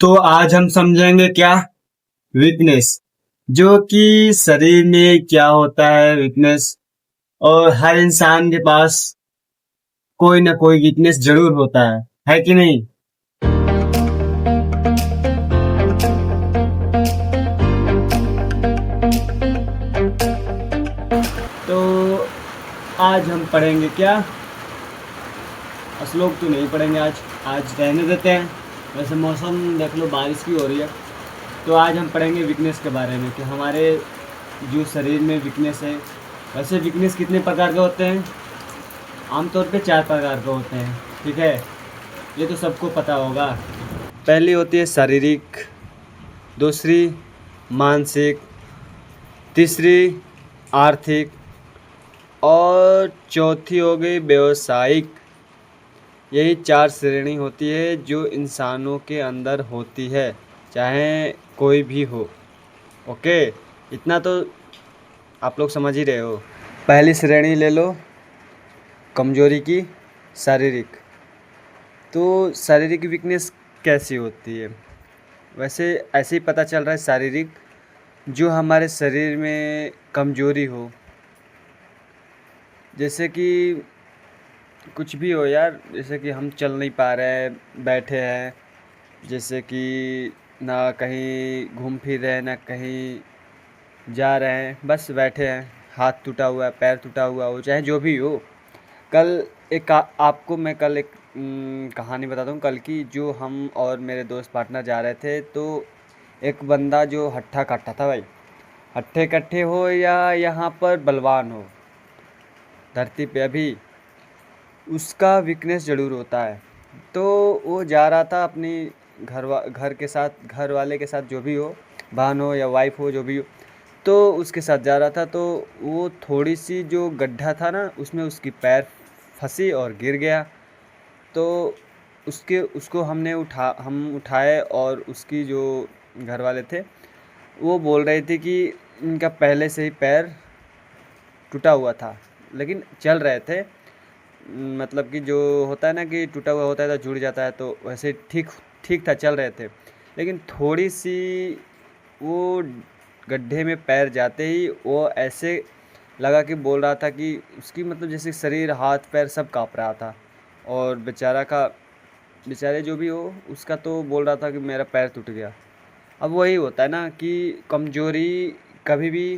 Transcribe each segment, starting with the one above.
तो आज हम समझेंगे क्या वीकनेस, जो कि शरीर में क्या होता है वीकनेस। और हर इंसान के पास कोई ना कोई वीकनेस जरूर होता है कि नहीं। तो आज हम पढ़ेंगे क्या, श्लोक तो नहीं पढ़ेंगे आज रहने देते हैं। वैसे मौसम देख लो, बारिश भी हो रही है। तो आज हम पढ़ेंगे वीकनेस के बारे में कि हमारे जो शरीर में वीकनेस है। वैसे वीकनेस कितने प्रकार के होते हैं? आमतौर पे 4 प्रकार के होते हैं, ठीक है। ये तो सबको पता होगा। पहली होती है शारीरिक, दूसरी मानसिक, तीसरी आर्थिक और चौथी हो गई व्यावसायिक। यही 4 श्रेणी होती है जो इंसानों के अंदर होती है, चाहे कोई भी हो। ओके, इतना तो आप लोग समझ ही रहे हो। पहली श्रेणी ले लो, कमजोरी की, शारीरिक। तो शारीरिक वीकनेस कैसी होती है? वैसे ऐसे ही पता चल रहा है शारीरिक, जो हमारे शरीर में कमजोरी हो, जैसे कि कुछ भी हो यार। जैसे कि हम चल नहीं पा रहे हैं, बैठे हैं, जैसे कि ना कहीं घूम फिर रहे हैं ना कहीं जा रहे हैं, बस बैठे हैं। हाथ टूटा हुआ है, पैर टूटा हुआ हो, चाहे जो भी हो। कल एक आपको मैं कल एक कहानी बताता हूँ कल की। जो हम और मेरे दोस्त पार्टनर जा रहे थे, तो एक बंदा जो हट्ठा कट्ठा था भाई, हट्ठे कट्ठे हो या यहाँ पर बलवान हो धरती पे, अभी उसका वीकनेस ज़रूर होता है। तो वो जा रहा था अपनी घर के साथ, घर वाले के साथ, जो भी हो, बहन हो या वाइफ हो, जो भी हो, तो उसके साथ जा रहा था। तो वो थोड़ी सी जो गड्ढा था ना, उसमें उसकी पैर फंसी और गिर गया। तो उसको हम उठाए, और उसकी जो घर वाले थे वो बोल रहे थे कि इनका पहले से ही पैर टूटा हुआ था, लेकिन चल रहे थे। मतलब कि जो होता है ना कि टूटा हुआ होता है तो जुड़ जाता है, तो वैसे ठीक ठीक था, चल रहे थे। लेकिन थोड़ी सी वो गड्ढे में पैर जाते ही वो ऐसे लगा कि बोल रहा था कि उसकी मतलब जैसे शरीर, हाथ पैर सब काँप रहा था। और बेचारे जो भी हो, उसका तो बोल रहा था कि मेरा पैर टूट गया। अब वही होता है ना कि कमज़ोरी कभी भी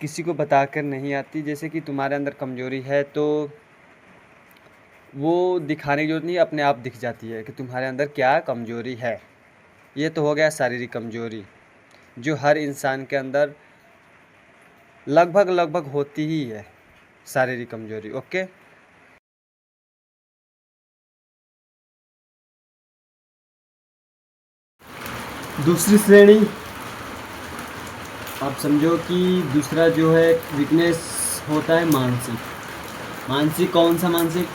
किसी को बताकर नहीं आती। जैसे कि तुम्हारे अंदर कमज़ोरी है तो वो दिखाने की ज़रूरत नहीं, अपने आप दिख जाती है कि तुम्हारे अंदर क्या कमज़ोरी है। ये तो हो गया शारीरिक कमज़ोरी, जो हर इंसान के अंदर लगभग होती ही है, शारीरिक कमज़ोरी। ओके, दूसरी श्रेणी आप समझो कि दूसरा जो है वीकनेस होता है मानसिक। मानसिक कौन सा मानसिक?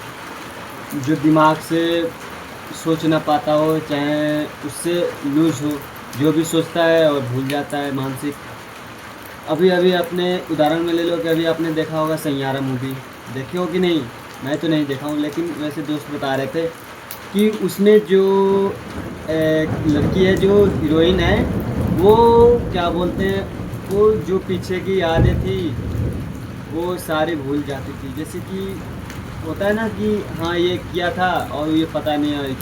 जो दिमाग से सोच ना पाता हो, चाहे उससे लूज हो, जो भी सोचता है और भूल जाता है, मानसिक। अभी अपने उदाहरण में ले लो कि अभी आपने देखा होगा सैयारा मूवी, देखे हो कि नहीं? मैं तो नहीं देखा हूँ, लेकिन वैसे दोस्त बता रहे थे कि उसमें जो एक लड़की है, जो हीरोइन है, वो क्या बोलते हैं, वो जो पीछे की यादें थी वो सारी भूल जाती थी। जैसे कि होता है ना कि हाँ ये किया था और ये पता नहीं है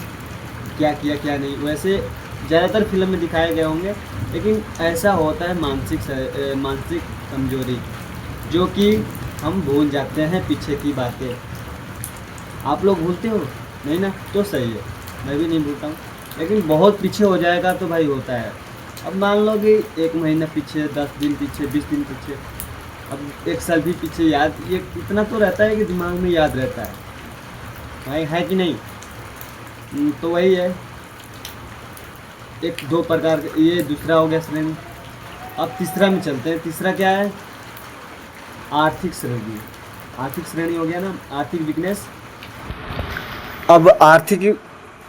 क्या किया क्या नहीं। वैसे ज़्यादातर फिल्म में दिखाए गए होंगे, लेकिन ऐसा होता है मानसिक कमजोरी, जो कि हम भूल जाते हैं पीछे की बातें। आप लोग भूलते हो? नहीं ना, तो सही है, मैं भी नहीं भूलता हूँ। लेकिन बहुत पीछे हो जाएगा तो भाई होता है। अब मान लो कि 1 महीना पीछे, 10 दिन पीछे, 20 दिन पीछे, अब 1 साल भी पीछे, याद ये इतना तो रहता है कि दिमाग में याद रहता है भाई, है कि नहीं? तो वही है, 1-2 प्रकार के। ये दूसरा हो गया श्रेणी। अब तीसरा में चलते हैं। तीसरा क्या है? आर्थिक श्रेणी। आर्थिक श्रेणी हो गया ना, आर्थिक वीकनेस। अब आर्थिक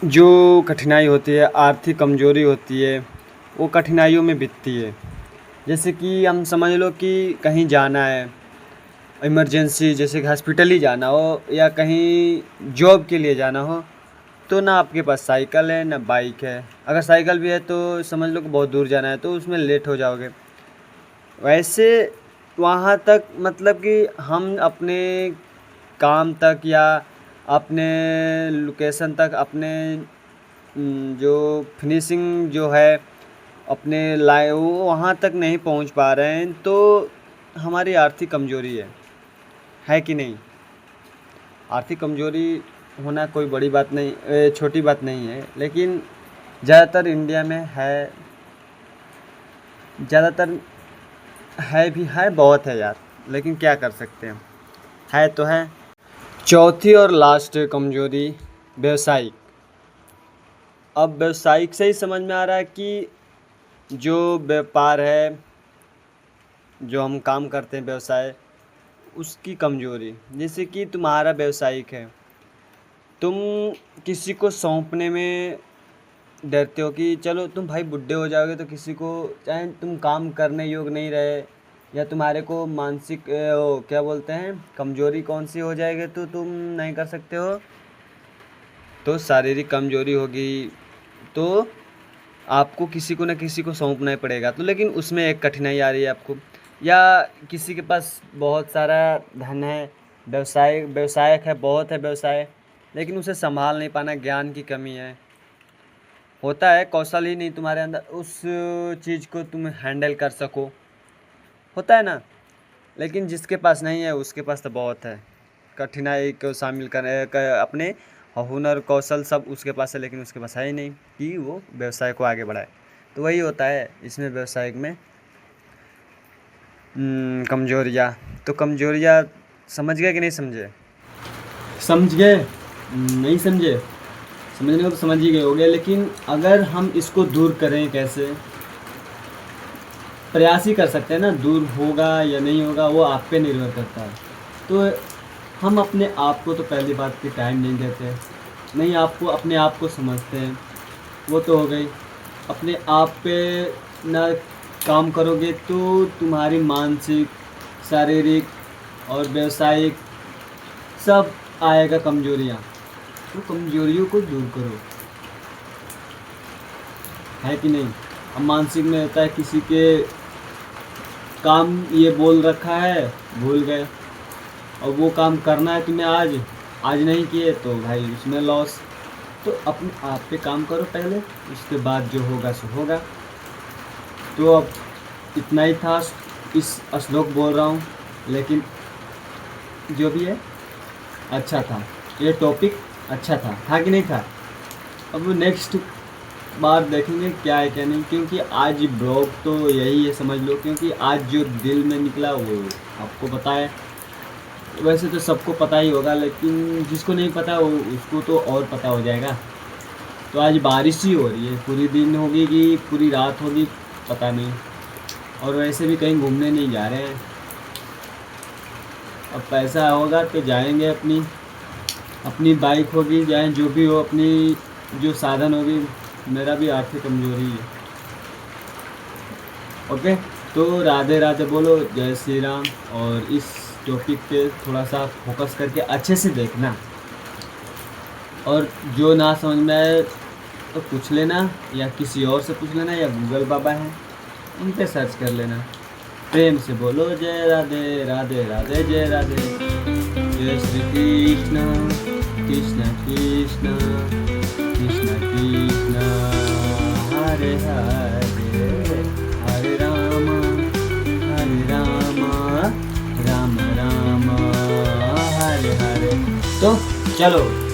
जो कठिनाई होती है, आर्थिक कमजोरी होती है, वो कठिनाइयों में बीतती है। जैसे कि हम समझ लो कि कहीं जाना है, इमरजेंसी, जैसे कि हॉस्पिटल ही जाना हो या कहीं जॉब के लिए जाना हो, तो ना आपके पास साइकिल है ना बाइक है। अगर साइकिल भी है तो समझ लो कि बहुत दूर जाना है तो उसमें लेट हो जाओगे। वैसे वहाँ तक मतलब कि हम अपने काम तक या अपने लोकेशन तक अपने जो फिनिशिंग जो है अपने लाए वो वहाँ तक नहीं पहुँच पा रहे हैं, तो हमारी आर्थिक कमजोरी है कि नहीं। आर्थिक कमजोरी होना कोई बड़ी बात नहीं, छोटी बात नहीं है, लेकिन ज़्यादातर इंडिया में है, ज़्यादातर है भी है, बहुत है यार, लेकिन क्या कर सकते हैं, है तो है। चौथी और लास्ट कमजोरी व्यवसायिक। अब व्यवसायिक से ही समझ में आ रहा है कि जो व्यापार है, जो हम काम करते हैं व्यवसाय, उसकी कमजोरी। जैसे कि तुम्हारा व्यवसायिक है, तुम किसी को सौंपने में डरते हो कि चलो तुम भाई बुढ़े हो जाओगे तो किसी को, चाहे तुम काम करने योग्य नहीं रहे या तुम्हारे को मानसिक वो क्या बोलते हैं कमजोरी कौन सी हो जाएगी तो तुम नहीं कर सकते हो, तो शारीरिक कमजोरी होगी, तो आपको किसी को ना किसी को सौंपना ही पड़ेगा। तो लेकिन उसमें एक कठिनाई आ रही है आपको, या किसी के पास बहुत सारा धन है, व्यवसायक है, बहुत है व्यवसाय, लेकिन उसे संभाल नहीं पाना, ज्ञान की कमी है। होता है कौशल ही नहीं तुम्हारे अंदर उस चीज़ को तुम हैंडल कर सको, होता है ना। लेकिन जिसके पास नहीं है उसके पास तो बहुत है, कठिनाई को शामिल अपने हुनर कौशल सब उसके पास है, लेकिन उसके पास है ही नहीं कि वो व्यवसाय को आगे बढ़ाए। तो वही होता है इसमें व्यवसायिक में कमजोरियाँ। तो कमजोरियाँ समझ गए कि नहीं समझे? समझ गए? नहीं समझे? समझने को तो समझ ही गए होंगे, लेकिन अगर हम इसको दूर करें कैसे, प्रयास ही कर सकते हैं ना। दूर होगा या नहीं होगा वो आप पे निर्भर करता है। तो हम अपने आप को तो पहली बात की टाइम नहीं देते, नहीं आपको अपने आप को समझते हैं, वो तो हो गई। अपने आप पे ना काम करोगे तो तुम्हारी मानसिक, शारीरिक और व्यवसायिक सब आएगा कमजोरियाँ। तो कमजोरियों को दूर करो, है कि नहीं। अब मानसिक में होता है किसी के काम ये बोल रखा है, भूल गए, और वो काम करना है तुम्हें आज नहीं किए तो भाई उसमें लॉस। तो अपने आप पे काम करो पहले, उसके बाद जो होगा सो होगा। तो अब इतना ही था, इस श्लोक बोल रहा हूँ, लेकिन जो भी है अच्छा था, ये टॉपिक अच्छा था कि नहीं था। अब नेक्स्ट बार देखेंगे क्या है क्या नहीं, क्योंकि आज ब्लॉग तो यही है समझ लो, क्योंकि आज जो दिल में निकला वो आपको पता है। वैसे तो सबको पता ही होगा, लेकिन जिसको नहीं पता वो उसको तो और पता हो जाएगा। तो आज बारिश ही हो रही है, पूरी दिन होगी कि पूरी रात होगी पता नहीं, और वैसे भी कहीं घूमने नहीं जा रहे हैं। अब पैसा होगा तो जाएंगे, अपनी बाइक होगी, चाहे जो भी हो, अपनी जो साधन होगी। मेरा भी आर्थिक कमजोरी है। ओके, तो राधे राधे बोलो, जय श्री राम। और इस टॉपिक पे थोड़ा सा फोकस करके अच्छे से देखना, और जो ना समझ में आए तो पूछ लेना, या किसी और से पूछ लेना, या गूगल बाबा हैं उन पे सर्च कर लेना। प्रेम से बोलो जय राधे राधे राधे जय राधे। जय श्री कृष्ण कृष्ण कृष्ण कृष्ण कृष्ण हरे हरे हरे राम राम राम हरे हरे। तो चलो